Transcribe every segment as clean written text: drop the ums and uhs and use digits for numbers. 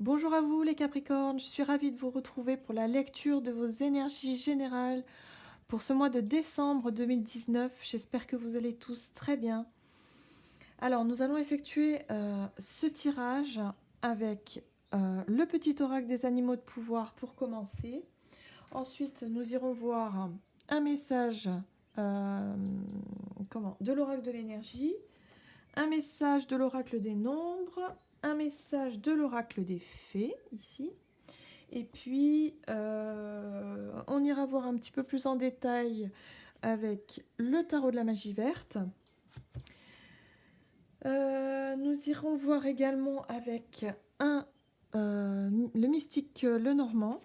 Bonjour à vous les Capricornes, je suis ravie de vous retrouver pour la lecture de vos énergies générales pour ce mois de décembre 2019. J'espère que vous allez tous très bien. Alors nous allons effectuer ce tirage avec le petit oracle des animaux de pouvoir pour commencer. Ensuite nous irons voir un message de l'oracle de l'énergie, un message de l'oracle des nombres, un message de l'oracle des fées ici. Et puis, on ira voir un petit peu plus en détail avec le tarot de la magie verte. Nous irons voir également avec le mystique Lenormand,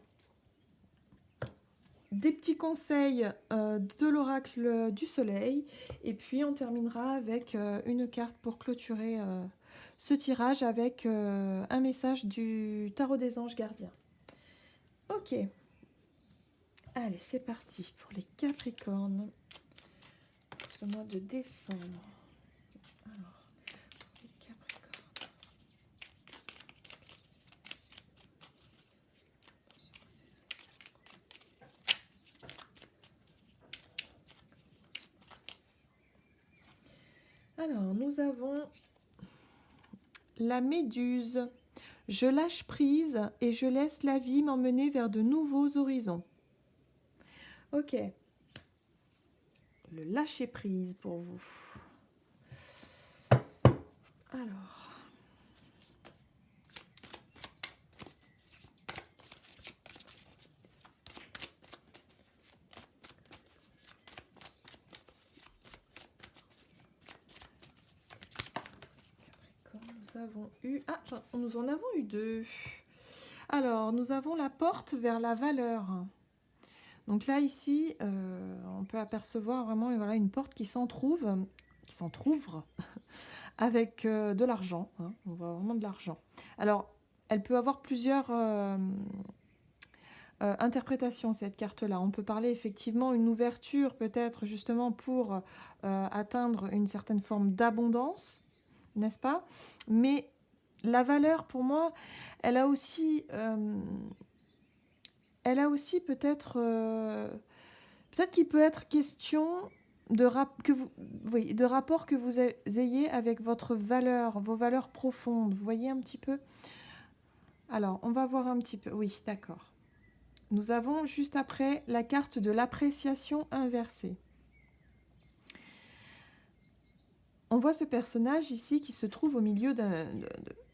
des petits conseils de l'oracle du soleil, et puis on terminera avec une carte pour clôturer ce tirage avec un message du tarot des anges gardiens. Ok. Allez, c'est parti pour les Capricornes pour ce mois de décembre. Alors, pour les Capricornes. Alors, nous avons la Méduse. Je lâche prise et je laisse la vie m'emmener vers de nouveaux horizons. Ok. Le lâcher prise pour vous. Alors. Nous avons eu... Ah, nous en avons eu deux. Alors, nous avons la porte vers la valeur. Donc là, ici, on peut apercevoir vraiment voilà, une porte qui s'entrouvre avec de l'argent. Hein. On voit vraiment de l'argent. Alors, elle peut avoir plusieurs interprétations, cette carte-là. On peut parler effectivement une ouverture, peut-être justement pour atteindre une certaine forme d'abondance, n'est-ce pas? Mais la valeur, pour moi, elle a aussi peut-être qu'il peut être question de rapport que vous ayez avec votre valeur, vos valeurs profondes. Vous voyez un petit peu? Alors, on va voir un petit peu. Oui, d'accord. Nous avons juste après la carte de l'appréciation inversée. On voit ce personnage ici qui se trouve au milieu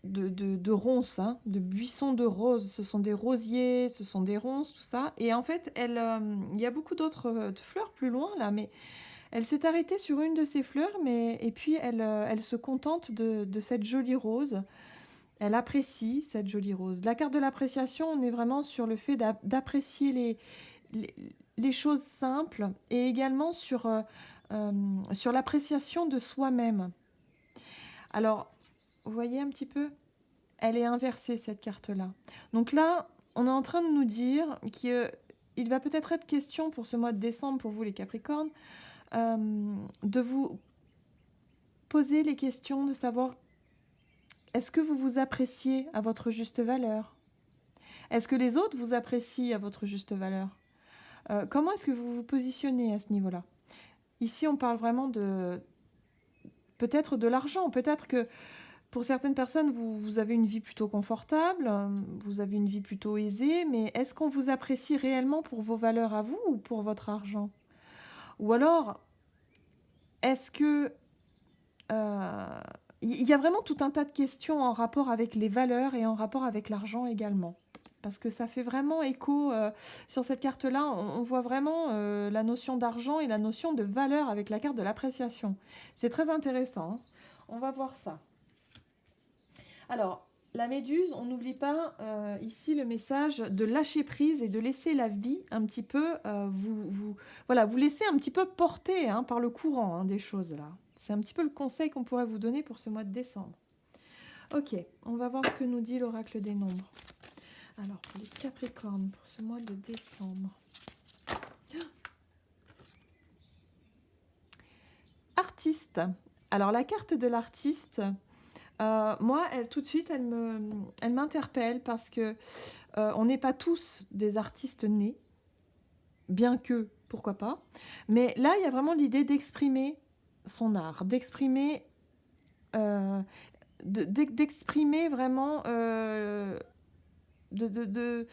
de ronces, hein, de buissons de roses. Ce sont des rosiers, ce sont des ronces, tout ça. Et en fait, il y a beaucoup d'autres fleurs plus loin, là, mais elle s'est arrêtée sur une de ces fleurs, et puis elle se contente de cette jolie rose. Elle apprécie cette jolie rose. La carte de l'appréciation, on est vraiment sur le fait d'apprécier les choses simples et également sur l'appréciation de soi-même. Alors, vous voyez un petit peu? Elle est inversée, cette carte-là. Donc là, on est en train de nous dire qu'il va peut-être être question pour ce mois de décembre, pour vous les Capricornes, de vous poser les questions de savoir est-ce que vous vous appréciez à votre juste valeur? Est-ce que les autres vous apprécient à votre juste valeur? Comment est-ce que vous vous positionnez à ce niveau-là? Ici, on parle vraiment peut-être de l'argent. Peut-être que pour certaines personnes, vous avez une vie plutôt confortable, vous avez une vie plutôt aisée, mais est-ce qu'on vous apprécie réellement pour vos valeurs à vous ou pour votre argent? Ou alors, est-ce que... il y a vraiment tout un tas de questions en rapport avec les valeurs et en rapport avec l'argent également. Parce que ça fait vraiment écho sur cette carte-là. On voit vraiment la notion d'argent et la notion de valeur avec la carte de l'appréciation. C'est très intéressant. Hein. On va voir ça. Alors, la méduse, on n'oublie pas ici le message de lâcher prise et de laisser la vie un petit peu vous laisser un petit peu porter hein, par le courant hein, des choses là. C'est un petit peu le conseil qu'on pourrait vous donner pour ce mois de décembre. Ok, on va voir ce que nous dit l'oracle des nombres. Alors, pour les Capricornes, pour ce mois de décembre. Artiste. Alors, la carte de l'artiste, Moi, tout de suite, elle m'interpelle parce que on n'est pas tous des artistes nés, bien que, pourquoi pas. Mais là, il y a vraiment l'idée d'exprimer son art, euh, d'exprimer vraiment de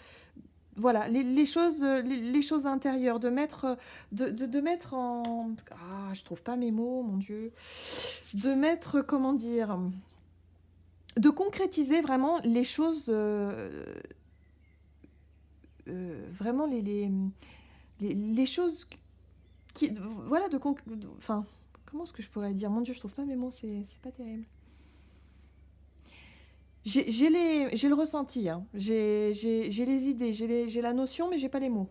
voilà, les choses intérieures, de mettre en... Ah, je trouve pas mes mots, mon Dieu. De mettre, comment dire, de concrétiser vraiment les choses, vraiment les choses qui... Voilà, enfin, comment est-ce que je pourrais dire? Mon Dieu, je trouve pas mes mots, c'est pas terrible. J'ai le ressenti, hein. J'ai les idées, j'ai la notion, mais j'ai pas les mots.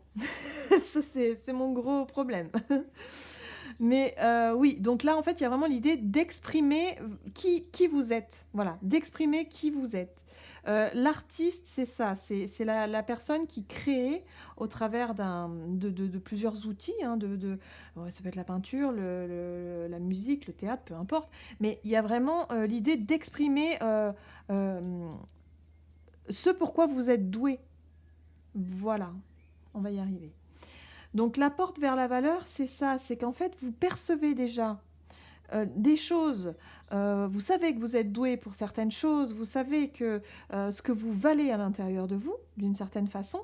Ça, c'est mon gros problème. Mais oui, donc là, en fait, il y a vraiment l'idée d'exprimer qui vous êtes. Voilà, d'exprimer qui vous êtes. L'artiste, c'est ça, c'est la personne qui crée au travers de plusieurs outils. Hein, ouais, ça peut être la peinture, la musique, le théâtre, peu importe. Mais il y a vraiment l'idée d'exprimer euh, ce pourquoi vous êtes doué. Voilà, on va y arriver. Donc la porte vers la valeur, c'est ça, c'est qu'en fait, vous percevez déjà des choses, vous savez que vous êtes doué pour certaines choses, vous savez que ce que vous valez à l'intérieur de vous, d'une certaine façon.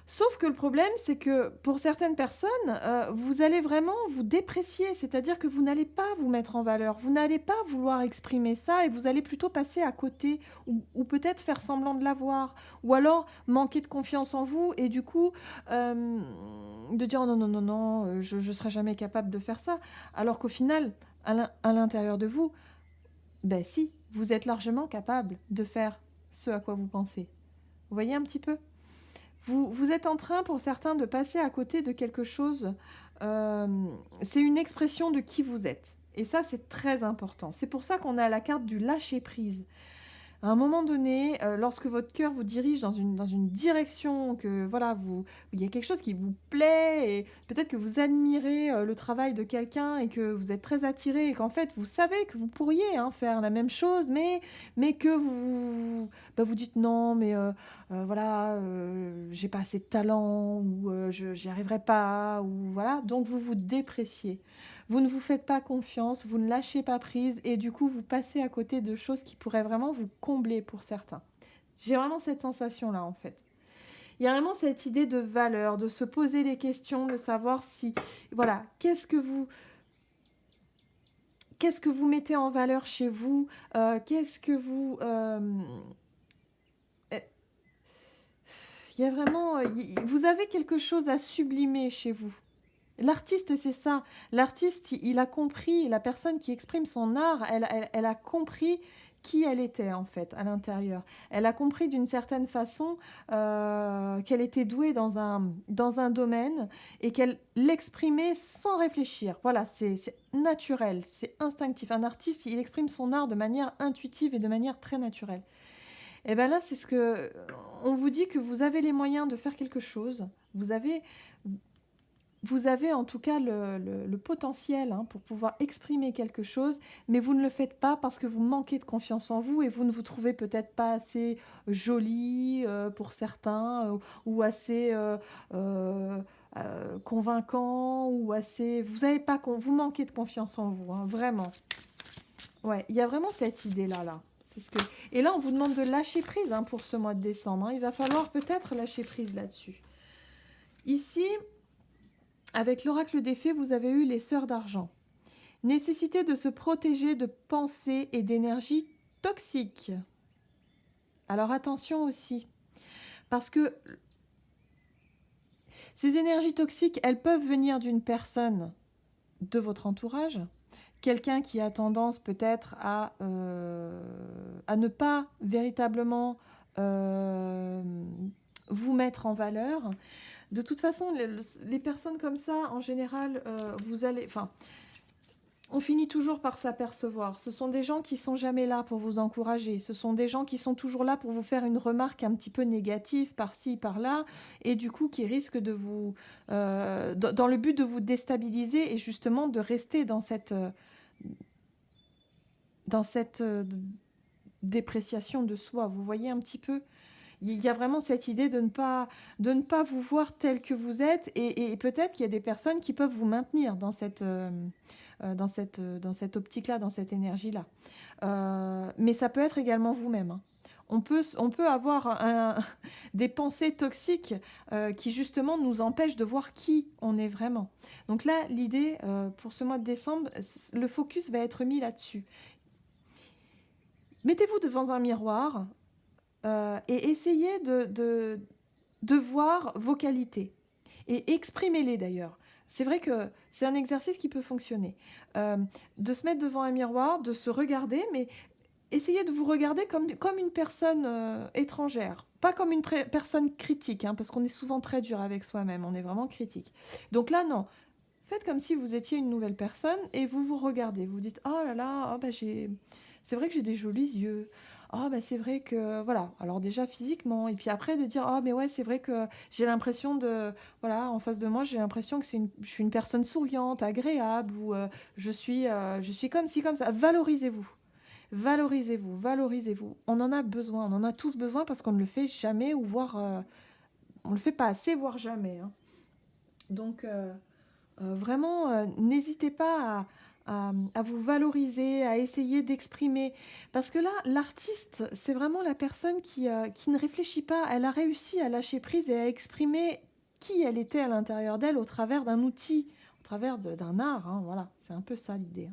Sauf que le problème, c'est que pour certaines personnes, vous allez vraiment vous déprécier, c'est-à-dire que vous n'allez pas vous mettre en valeur, vous n'allez pas vouloir exprimer ça et vous allez plutôt passer à côté ou peut-être faire semblant de l'avoir, ou alors manquer de confiance en vous et du coup de dire oh non, non, non, non, je ne serai jamais capable de faire ça, alors qu'au final, à l'intérieur de vous, ben si, vous êtes largement capable de faire ce à quoi vous pensez. Vous voyez un petit peu ? Vous êtes en train, pour certains, de passer à côté de quelque chose. C'est une expression de qui vous êtes. Et ça, c'est très important. C'est pour ça qu'on a la carte du lâcher-prise. À un moment donné, lorsque votre cœur vous dirige dans une direction, que voilà, il y a quelque chose qui vous plaît, et peut-être que vous admirez le travail de quelqu'un et que vous êtes très attiré, et qu'en fait, vous savez que vous pourriez faire la même chose, mais que vous dites non, mais voilà, j'ai pas assez de talent, ou je n'y arriverai pas, ou voilà, donc vous vous dépréciez. Vous ne vous faites pas confiance, vous ne lâchez pas prise et du coup vous passez à côté de choses qui pourraient vraiment vous combler pour certains. J'ai vraiment cette sensation-là en fait. Il y a vraiment cette idée de valeur, de se poser les questions, de savoir si, voilà, qu'est-ce que vous mettez en valeur chez vous, qu'est-ce que vous... il y a vraiment... vous avez quelque chose à sublimer chez vous. L'artiste, c'est ça. L'artiste, il a compris, la personne qui exprime son art, elle a compris qui elle était en fait à l'intérieur. Elle a compris d'une certaine façon qu'elle était douée dans un domaine et qu'elle l'exprimait sans réfléchir. Voilà, c'est naturel, c'est instinctif. Un artiste, il exprime son art de manière intuitive et de manière très naturelle. Et bien là, c'est ce que... On vous dit que vous avez les moyens de faire quelque chose. Vous avez en tout cas le potentiel pour pouvoir exprimer quelque chose, mais vous ne le faites pas parce que vous manquez de confiance en vous et vous ne vous trouvez peut-être pas assez jolie pour certains ou assez convaincant ou assez... Vous manquez de confiance en vous, vraiment. Ouais, il y a vraiment cette idée-là, là. Et là, on vous demande de lâcher prise pour ce mois de décembre. Il va falloir peut-être lâcher prise là-dessus. Ici... Avec l'oracle des fées, vous avez eu les sœurs d'argent. Nécessité de se protéger de pensées et d'énergies toxiques. Alors attention aussi, parce que ces énergies toxiques, elles peuvent venir d'une personne de votre entourage, quelqu'un qui a tendance peut-être à ne pas véritablement vous mettre en valeur. De toute façon, les personnes comme ça, en général, on finit toujours par s'apercevoir. Ce sont des gens qui sont jamais là pour vous encourager. Ce sont des gens qui sont toujours là pour vous faire une remarque un petit peu négative par-ci, par-là, et du coup qui risquent de vous, dans le but de vous déstabiliser et justement de rester dans cette dépréciation de soi. Vous voyez un petit peu? Il y a vraiment cette idée de ne pas vous voir tel que vous êtes et peut-être qu'il y a des personnes qui peuvent vous maintenir dans cette optique-là, dans cette énergie-là. Mais ça peut être également vous-même, hein. On peut avoir des pensées toxiques qui justement nous empêchent de voir qui on est vraiment. Donc là, l'idée pour ce mois de décembre, le focus va être mis là-dessus. Mettez-vous devant un miroir et essayez de voir vos qualités. Et exprimez-les d'ailleurs. C'est vrai que c'est un exercice qui peut fonctionner. De se mettre devant un miroir, de se regarder, mais essayez de vous regarder comme une personne étrangère, pas comme une personne critique, hein, parce qu'on est souvent très dur avec soi-même, on est vraiment critique. Donc là, non. Faites comme si vous étiez une nouvelle personne et vous vous regardez. Vous dites, oh là là, oh bah c'est vrai que j'ai des jolis yeux. Oh bah c'est vrai que voilà. Alors déjà physiquement et puis après de dire oh mais ouais c'est vrai que j'ai l'impression de voilà en face de moi j'ai l'impression que je suis une personne souriante, agréable ou je suis comme ci comme ça. Valorisez-vous. Valorisez-vous, valorisez-vous. On en a besoin, on en a tous besoin parce qu'on ne le fait jamais ou voire on le fait pas assez voire jamais, hein. Donc vraiment, n'hésitez pas à vous valoriser, à essayer d'exprimer. Parce que là, l'artiste, c'est vraiment la personne qui ne réfléchit pas. Elle a réussi à lâcher prise et à exprimer qui elle était à l'intérieur d'elle au travers d'un outil, au travers d'un art, hein, voilà, c'est un peu ça l'idée.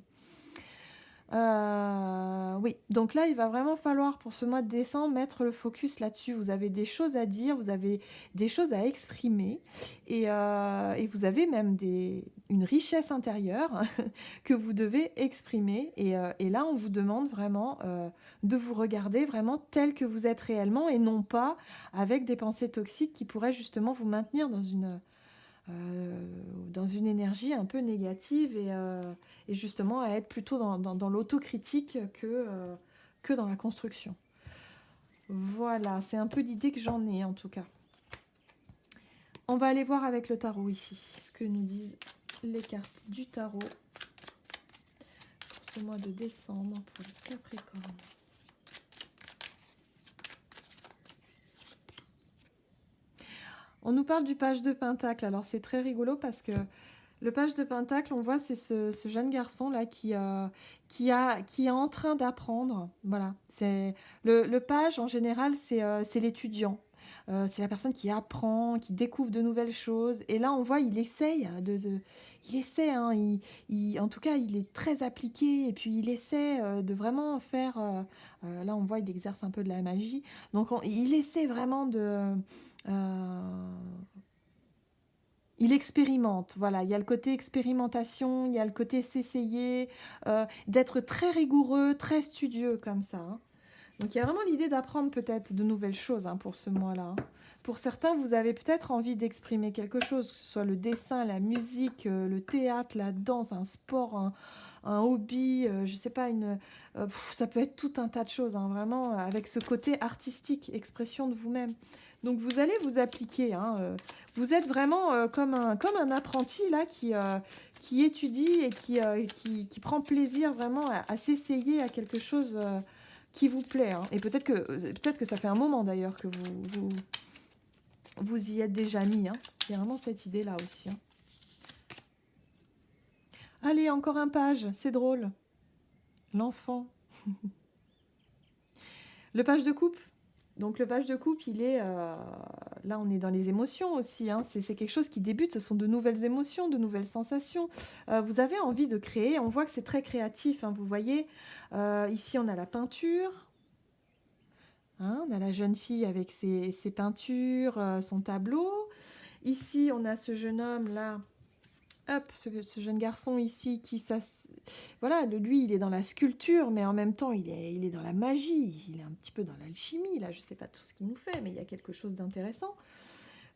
Oui, donc là, il va vraiment falloir pour ce mois de décembre mettre le focus là-dessus. Vous avez des choses à dire, vous avez des choses à exprimer et vous avez même une richesse intérieure que vous devez exprimer. Et là, on vous demande vraiment de vous regarder vraiment tel que vous êtes réellement et non pas avec des pensées toxiques qui pourraient justement vous maintenir dans une énergie un peu négative et justement à être plutôt dans l'autocritique que dans la construction. Voilà, c'est un peu l'idée que j'en ai en tout cas. On va aller voir avec le tarot ici, ce que nous disent les cartes du tarot pour ce mois de décembre pour le Capricorne. On nous parle du page de Pentacle, alors c'est très rigolo parce que le page de Pentacle, on voit, c'est ce jeune garçon là qui est en train d'apprendre. Voilà, c'est le page en général, c'est l'étudiant. C'est la personne qui apprend, qui découvre de nouvelles choses. Et là, on voit, il essaye il essaie. Hein, en tout cas, il est très appliqué. Et puis, il essaie de vraiment faire. Là, on voit, il exerce un peu de la magie. Donc, il essaie vraiment de. Il expérimente, voilà, il y a le côté expérimentation, il y a le côté s'essayer, d'être très rigoureux, très studieux comme ça, hein. Donc il y a vraiment l'idée d'apprendre peut-être de nouvelles choses, hein, pour ce mois-là, hein. Pour certains, vous avez peut-être envie d'exprimer quelque chose, que ce soit le dessin, la musique, le théâtre, la danse, un sport, un hobby, je sais pas, ça peut être tout un tas de choses, hein, vraiment, avec ce côté artistique, expression de vous-même. Donc vous allez vous appliquer, hein, vous êtes vraiment comme un apprenti là qui étudie et qui prend plaisir vraiment à s'essayer à quelque chose qui vous plaît, hein. Et peut-être que ça fait un moment d'ailleurs que vous y êtes déjà mis, hein. Il y a vraiment cette idée-là aussi, hein. Allez, encore un page, c'est drôle. L'enfant. Le page de coupe. Donc le page de coupe, il est... là, on est dans les émotions aussi, hein. C'est quelque chose qui débute, ce sont de nouvelles émotions, de nouvelles sensations. Vous avez envie de créer, on voit que c'est très créatif, hein, vous voyez. Ici, on a la peinture. Hein, on a la jeune fille avec ses peintures, son tableau. Ici, on a ce jeune homme là. Hop, ce jeune garçon ici voilà, lui il est dans la sculpture, mais en même temps il est dans la magie, il est un petit peu dans l'alchimie, là je sais pas tout ce qu'il nous fait, mais il y a quelque chose d'intéressant.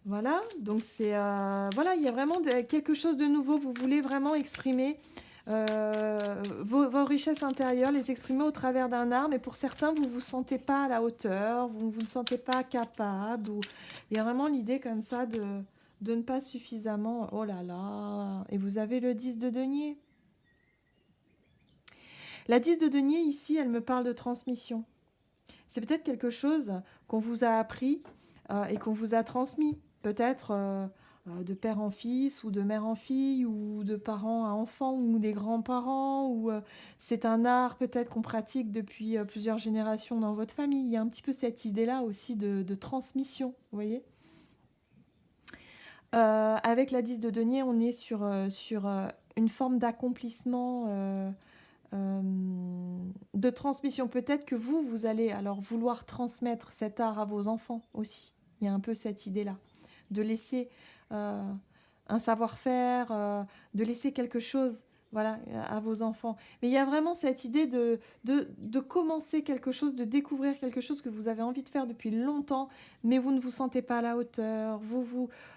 Voilà, donc voilà, il y a vraiment quelque chose de nouveau, vous voulez vraiment exprimer vos richesses intérieures, les exprimer au travers d'un art, mais pour certains vous ne vous sentez pas à la hauteur, vous ne sentez pas capable, il y a vraiment l'idée comme ça de ne pas suffisamment... Oh là là. Et vous avez le 10 de denier. La 10 de denier, ici, elle me parle de transmission. C'est peut-être quelque chose qu'on vous a appris et qu'on vous a transmis. Peut-être de père en fils ou de mère en fille ou de parents à enfants ou des grands-parents. Ou c'est un art peut-être qu'on pratique depuis plusieurs générations dans votre famille. Il y a un petit peu cette idée-là aussi de transmission, vous voyez. Avec la 10 de denier, on est sur une forme d'accomplissement, euh, de transmission. Peut-être que vous allez alors vouloir transmettre cet art à vos enfants aussi. Il y a un peu cette idée-là, de laisser euh, un savoir-faire, de laisser quelque chose, voilà, à vos enfants. Mais il y a vraiment cette idée de commencer quelque chose, de découvrir quelque chose que vous avez envie de faire depuis longtemps, mais vous ne vous sentez pas à la hauteur.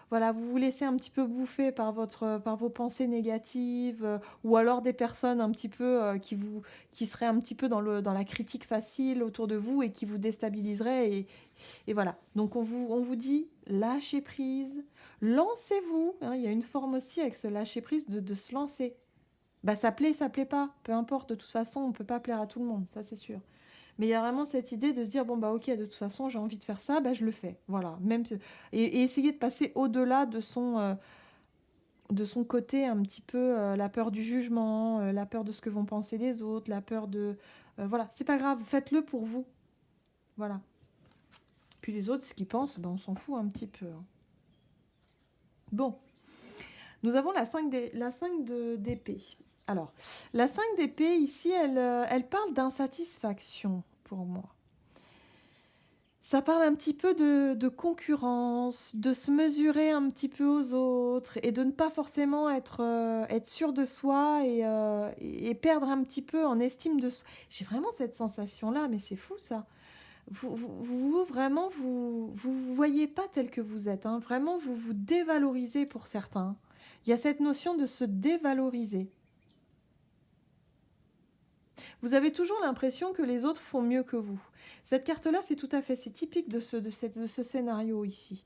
Voilà, vous vous laissez un petit peu bouffer par vos pensées négatives, ou alors des personnes un petit peu qui seraient un petit peu dans la critique facile autour de vous et qui vous déstabiliseraient. Et voilà. Donc on vous dit lâchez prise, lancez-vous. Hein, il y a une forme aussi avec ce lâcher prise de se lancer. Bah ça plaît pas, peu importe. De toute façon, on peut pas plaire à tout le monde, ça c'est sûr. Mais il y a vraiment cette idée de se dire bon bah ok, de toute façon j'ai envie de faire ça, bah je le fais. Voilà. Et essayer de passer au-delà de son côté un petit peu la peur du jugement, la peur de ce que vont penser les autres, la peur de voilà, c'est pas grave, faites-le pour vous. Voilà. Puis les autres, ce qu'ils pensent, ben, on s'en fout un petit peu. Hein. Bon, nous avons la 5 d'épée. Alors, la 5 d'épée, ici, elle parle d'insatisfaction pour moi. Ça parle un petit peu de concurrence, de se mesurer un petit peu aux autres et de ne pas forcément être sûr de soi et perdre un petit peu en estime de soi. J'ai vraiment cette sensation-là, mais c'est fou ça. Vraiment, vous voyez pas tel que vous êtes. Hein. Vraiment, vous vous dévalorisez pour certains. Il y a cette notion de se dévaloriser. Vous avez toujours l'impression que les autres font mieux que vous. Cette carte-là, c'est typique de ce scénario ici.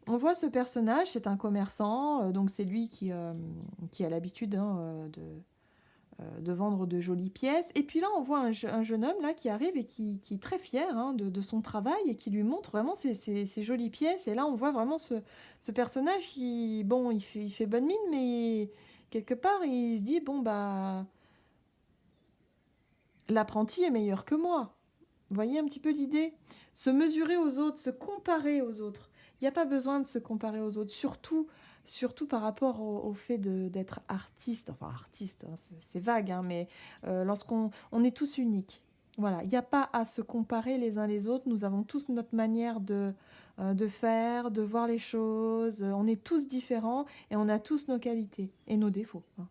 On voit ce personnage, c'est un commerçant, donc c'est lui qui a l'habitude de vendre de jolies pièces. Et puis là, on voit un jeune homme là qui arrive et qui est très fier de son travail et qui lui montre vraiment ses jolies pièces. Et là, on voit vraiment ce personnage qui, bon, il fait bonne mine, mais quelque part, il se dit, bon, bah, l'apprenti est meilleur que moi. Vous voyez un petit peu l'idée? Se mesurer aux autres, se comparer aux autres. Il n'y a pas besoin de se comparer aux autres, surtout par rapport au fait d'être artiste. Enfin, artiste, hein, c'est vague, hein, mais on est tous uniques. Voilà, il n'y a pas à se comparer les uns les autres. Nous avons tous notre manière de faire, de voir les choses. On est tous différents et on a tous nos qualités et nos défauts. Hein.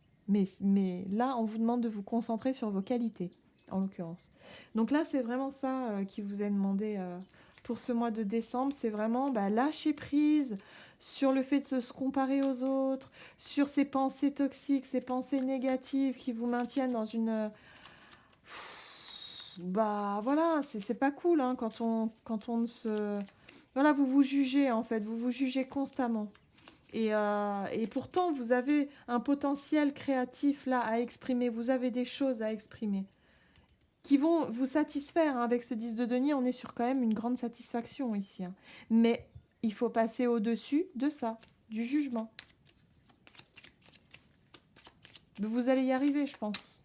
Mais là, on vous demande de vous concentrer sur vos qualités, en l'occurrence. Donc là, c'est vraiment ça qui vous est demandé pour ce mois de décembre. C'est vraiment lâcher prise sur le fait de se comparer aux autres, sur ces pensées toxiques, ces pensées négatives qui vous maintiennent dans une... Bah voilà, c'est pas cool hein, quand on ne se... Voilà, vous vous jugez en fait, vous vous jugez constamment. Et pourtant, vous avez un potentiel créatif là à exprimer, vous avez des choses à exprimer qui vont vous satisfaire. Hein. Avec ce 10 de denier, on est sur quand même une grande satisfaction ici. Hein. Mais il faut passer au-dessus de ça, du jugement. Vous allez y arriver, je pense.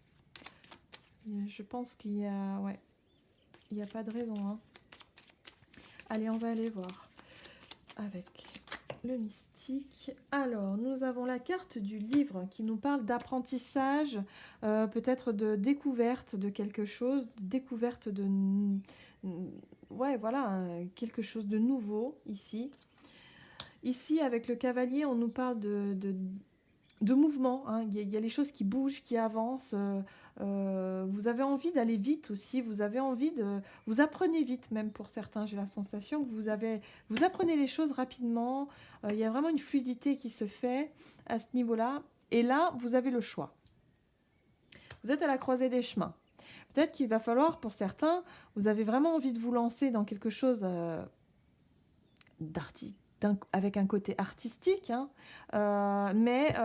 Je pense qu'il y a... Ouais, il n'y a pas de raison. Hein. Allez, on va aller voir avec le mystique. Alors, nous avons la carte du livre qui nous parle d'apprentissage, peut-être de découverte de quelque chose, de découverte de... Ouais, voilà, quelque chose de nouveau ici. Ici, avec le cavalier, on nous parle de mouvement. Hein. Il y a les choses qui bougent, qui avancent. Vous avez envie d'aller vite aussi. Vous avez envie de... Vous apprenez vite, même pour certains. J'ai la sensation que vous apprenez les choses rapidement. Il y a vraiment une fluidité qui se fait à ce niveau-là. Et là, vous avez le choix. Vous êtes à la croisée des chemins. Peut-être qu'il va falloir, pour certains, vous avez vraiment envie de vous lancer dans quelque chose avec un côté artistique, hein, mais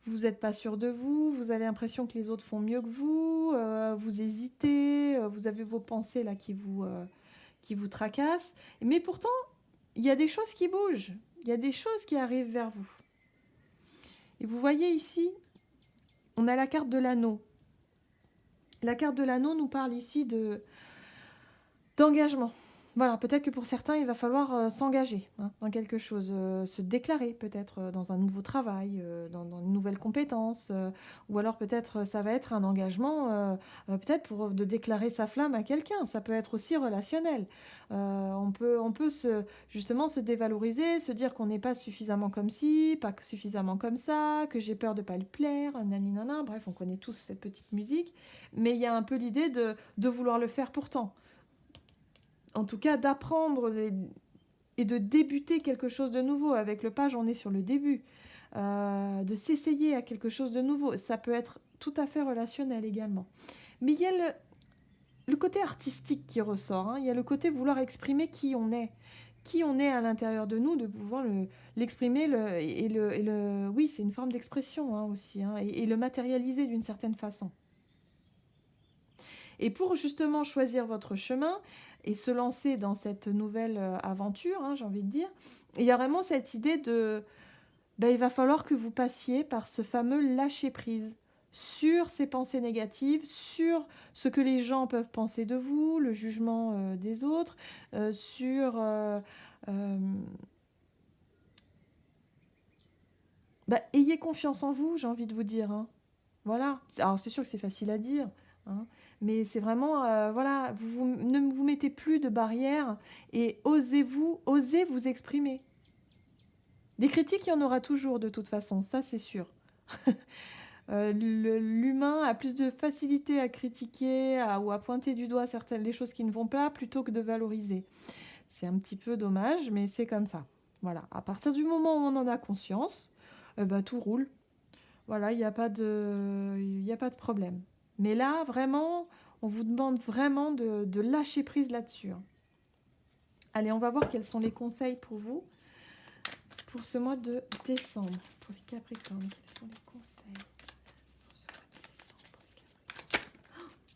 vous n'êtes pas sûr de vous, vous avez l'impression que les autres font mieux que vous, vous hésitez, vous avez vos pensées là qui vous tracassent. Mais pourtant, il y a des choses qui bougent, il y a des choses qui arrivent vers vous. Et vous voyez ici, on a la carte de l'anneau. La carte de l'anneau nous parle ici d'engagement. Voilà, peut-être que pour certains, il va falloir s'engager dans quelque chose, se déclarer peut-être dans un nouveau travail, dans une nouvelle compétence, ou alors peut-être ça va être un engagement, peut-être pour de déclarer sa flamme à quelqu'un. Ça peut être aussi relationnel. On peut justement se dévaloriser, se dire qu'on n'est pas suffisamment comme ci, pas suffisamment comme ça, que j'ai peur de ne pas le plaire, naninana. Bref, on connaît tous cette petite musique, mais il y a un peu l'idée de vouloir le faire pourtant. En tout cas, d'apprendre et de débuter quelque chose de nouveau. Avec le page, on est sur le début. De s'essayer à quelque chose de nouveau. Ça peut être tout à fait relationnel également. Mais il y a le côté artistique qui ressort. Hein. Il y a le côté vouloir exprimer qui on est. Qui on est à l'intérieur de nous, de pouvoir l'exprimer. Oui, c'est une forme d'expression aussi. Hein, et le matérialiser d'une certaine façon. Et pour justement choisir votre chemin et se lancer dans cette nouvelle aventure, j'ai envie de dire, il y a vraiment cette idée il va falloir que vous passiez par ce fameux lâcher-prise sur ces pensées négatives, sur ce que les gens peuvent penser de vous, le jugement des autres, sur... ayez confiance en vous, j'ai envie de vous dire. Hein. Voilà. Alors c'est sûr que c'est facile à dire, hein, mais c'est vraiment, voilà, ne vous mettez plus de barrières et osez vous exprimer. Des critiques, il y en aura toujours de toute façon, ça c'est sûr. L'humain a plus de facilité à critiquer ou à pointer du doigt les choses qui ne vont pas plutôt que de valoriser. C'est un petit peu dommage, mais c'est comme ça. Voilà. À partir du moment où on en a conscience, tout roule. Voilà, il n'y a pas de problème. Mais là, vraiment, on vous demande vraiment de lâcher prise là-dessus. Allez, on va voir quels sont les conseils pour vous pour ce mois de décembre. Pour les Capricornes, quels sont les conseils pour ce mois de décembre pour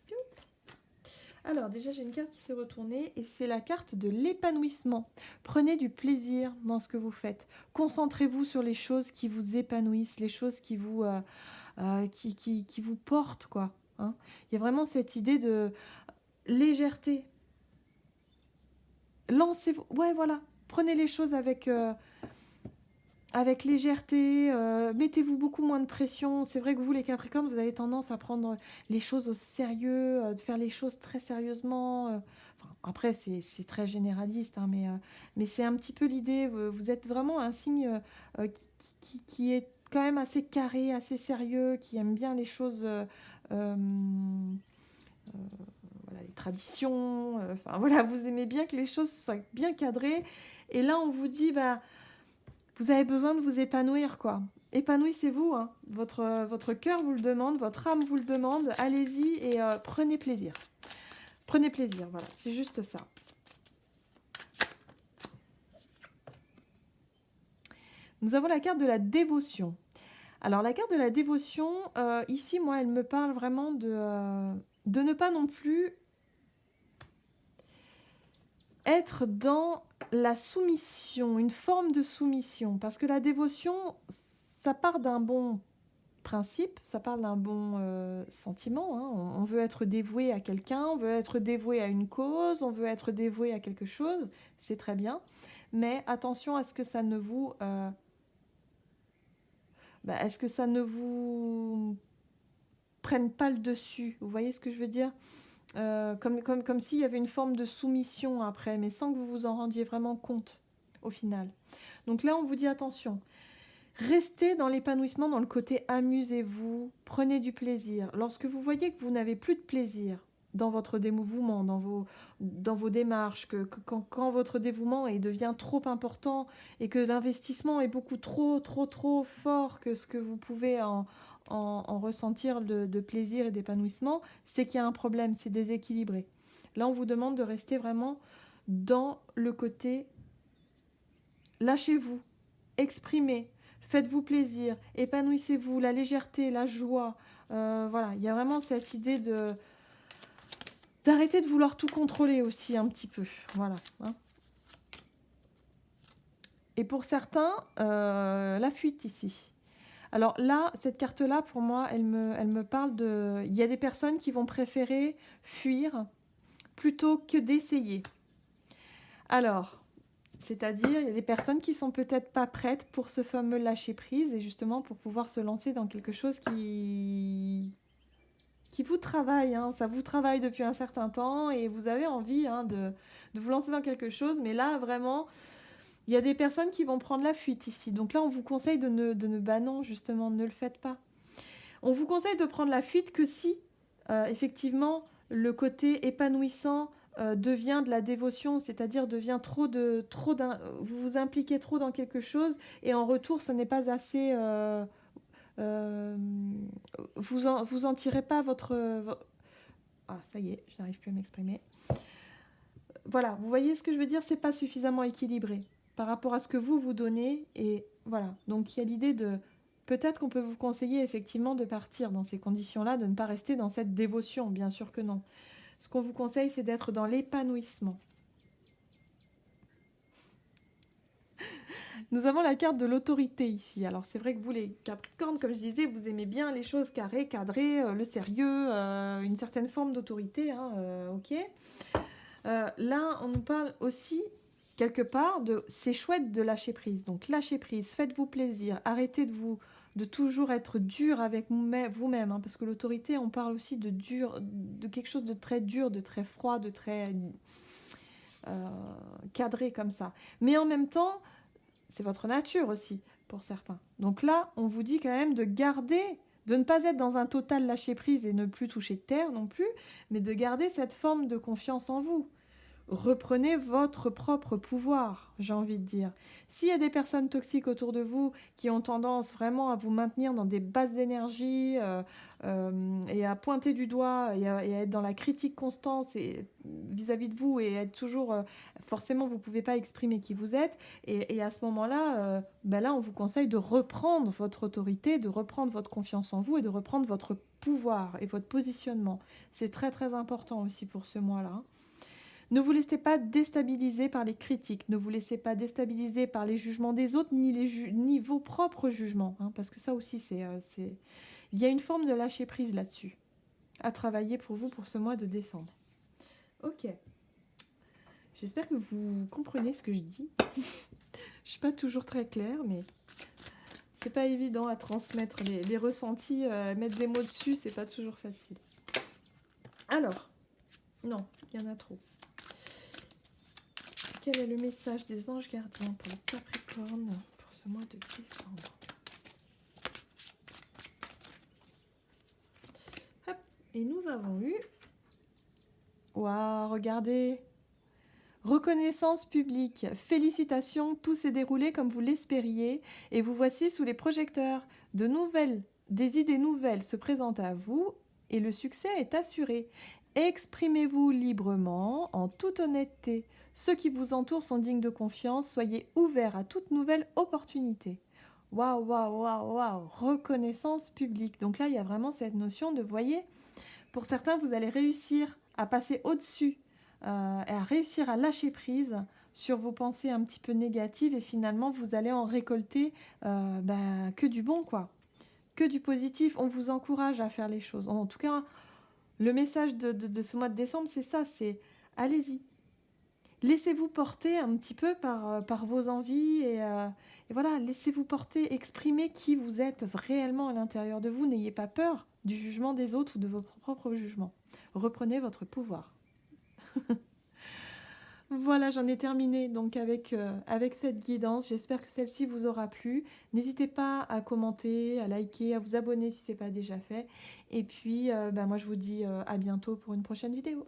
les Capricornes? Alors, déjà, j'ai une carte qui s'est retournée et c'est la carte de l'épanouissement. Prenez du plaisir dans ce que vous faites. Concentrez-vous sur les choses qui vous épanouissent, les choses qui vous portent, quoi. Hein. Il y a vraiment cette idée de légèreté. Lancez-vous. Ouais, voilà. Prenez les choses avec légèreté. Mettez-vous beaucoup moins de pression. C'est vrai que vous, les Capricornes, vous avez tendance à prendre les choses au sérieux, de faire les choses très sérieusement. Après, c'est très généraliste, hein, mais c'est un petit peu l'idée. Vous êtes vraiment un signe qui est quand même assez carré, assez sérieux, qui aime bien les choses... voilà, les traditions, voilà, vous aimez bien que les choses soient bien cadrées. Et là, on vous dit, vous avez besoin de vous épanouir, quoi. Épanouissez-vous, hein. Votre cœur vous le demande, votre âme vous le demande. Allez-y et prenez plaisir. Prenez plaisir, voilà, c'est juste ça. Nous avons la carte de la dévotion. Alors, la carte de la dévotion, ici, moi, elle me parle vraiment de ne pas non plus être dans la soumission, une forme de soumission. Parce que la dévotion, ça part d'un bon principe, ça part d'un bon sentiment. Hein. On veut être dévoué à quelqu'un, on veut être dévoué à une cause, on veut être dévoué à quelque chose, c'est très bien. Mais attention à ce que ça ne vous... est-ce que ça ne vous prenne pas le dessus? Vous voyez ce que je veux dire? Comme s'il y avait une forme de soumission après, mais sans que vous vous en rendiez vraiment compte au final. Donc là, on vous dit attention. Restez dans l'épanouissement, dans le côté amusez-vous, prenez du plaisir. Lorsque vous voyez que vous n'avez plus de plaisir dans votre dévouement, dans vos démarches, quand votre dévouement devient trop important et que l'investissement est beaucoup trop fort que ce que vous pouvez en ressentir de plaisir et d'épanouissement, c'est qu'il y a un problème, c'est déséquilibré. Là, on vous demande de rester vraiment dans le côté lâchez-vous, exprimez, faites-vous plaisir, épanouissez-vous, la légèreté, la joie. Voilà, il y a vraiment cette idée d'arrêter de vouloir tout contrôler aussi un petit peu. Voilà. Hein. Et pour certains, la fuite ici. Alors là, cette carte-là, pour moi, elle me parle de... Il y a des personnes qui vont préférer fuir plutôt que d'essayer. Alors, c'est-à-dire, il y a des personnes qui sont peut-être pas prêtes pour ce fameux lâcher-prise et justement pour pouvoir se lancer dans quelque chose qui vous travaille. Hein. Ça vous travaille depuis un certain temps et vous avez envie de vous lancer dans quelque chose. Mais là, vraiment... Il y a des personnes qui vont prendre la fuite ici. Donc là, on vous conseille bah non, justement, ne le faites pas. On vous conseille de prendre la fuite que si, effectivement, le côté épanouissant devient de la dévotion, c'est-à-dire devient vous vous impliquez trop dans quelque chose et en retour, ce n'est pas assez... vous en tirez pas Ah, ça y est, je n'arrive plus à m'exprimer. Voilà, vous voyez ce que je veux dire, c'est pas suffisamment équilibré par rapport à ce que vous donnez. Et voilà, donc il y a l'idée de... Peut-être qu'on peut vous conseiller effectivement de partir dans ces conditions-là, de ne pas rester dans cette dévotion, bien sûr que non. Ce qu'on vous conseille, c'est d'être dans l'épanouissement. Nous avons la carte de l'autorité ici. Alors c'est vrai que vous, les Capricornes, comme je disais, vous aimez bien les choses carrées, cadrées, le sérieux, une certaine forme d'autorité, hein, ok. Là, on nous parle aussi quelque part de c'est chouette de lâcher prise. Donc lâchez prise, faites-vous plaisir, arrêtez de toujours être dur avec vous-même, hein, parce que l'autorité, on parle aussi de dur, de quelque chose de très dur, de très froid, de très cadré comme ça. Mais en même temps, c'est votre nature aussi pour certains. Donc là, on vous dit quand même de garder, de ne pas être dans un total lâcher prise et ne plus toucher de terre non plus, mais de garder cette forme de confiance en vous. Reprenez votre propre pouvoir, j'ai envie de dire. S'il y a des personnes toxiques autour de vous qui ont tendance vraiment à vous maintenir dans des basses énergies et à pointer du doigt et à être dans la critique constante vis-à-vis de vous et être toujours... forcément, vous ne pouvez pas exprimer qui vous êtes. Et à ce moment-là, là, on vous conseille de reprendre votre autorité, de reprendre votre confiance en vous et de reprendre votre pouvoir et votre positionnement. C'est très, très important aussi pour ce mois-là. Hein. Ne vous laissez pas déstabiliser par les critiques, ne vous laissez pas déstabiliser par les jugements des autres, ni vos propres jugements, hein, parce que ça aussi, il y a une forme de lâcher prise là-dessus, à travailler pour vous pour ce mois de décembre. Ok. J'espère que vous comprenez ce que je dis. Je ne suis pas toujours très claire, mais c'est pas évident à transmettre les ressentis, mettre des mots dessus, c'est pas toujours facile. Alors, non, il y en a trop. Quel est le message des anges gardiens pour le Capricorne pour ce mois de décembre? Hop. Et nous avons eu... Waouh, regardez. Reconnaissance publique. Félicitations, tout s'est déroulé comme vous l'espériez et vous voici sous les projecteurs. Des idées nouvelles se présentent à vous et le succès est assuré. Exprimez-vous librement, en toute honnêteté. Ceux qui vous entourent sont dignes de confiance. Soyez ouverts à toute nouvelle opportunité. Waouh, waouh, waouh, waouh. Reconnaissance publique. Donc là, il y a vraiment cette notion de, voyez, pour certains, vous allez réussir à passer au-dessus et à réussir à lâcher prise sur vos pensées un petit peu négatives et finalement, vous allez en récolter que du bon, quoi. Que du positif. On vous encourage à faire les choses. En tout cas, le message de ce mois de décembre, c'est ça, c'est allez-y. Laissez-vous porter un petit peu par vos envies et voilà, laissez-vous porter, exprimez qui vous êtes réellement à l'intérieur de vous. N'ayez pas peur du jugement des autres ou de vos propres jugements. Reprenez votre pouvoir. Voilà, j'en ai terminé donc avec cette guidance. J'espère que celle-ci vous aura plu. N'hésitez pas à commenter, à liker, à vous abonner si ce n'est pas déjà fait. Et puis, moi, je vous dis à bientôt pour une prochaine vidéo.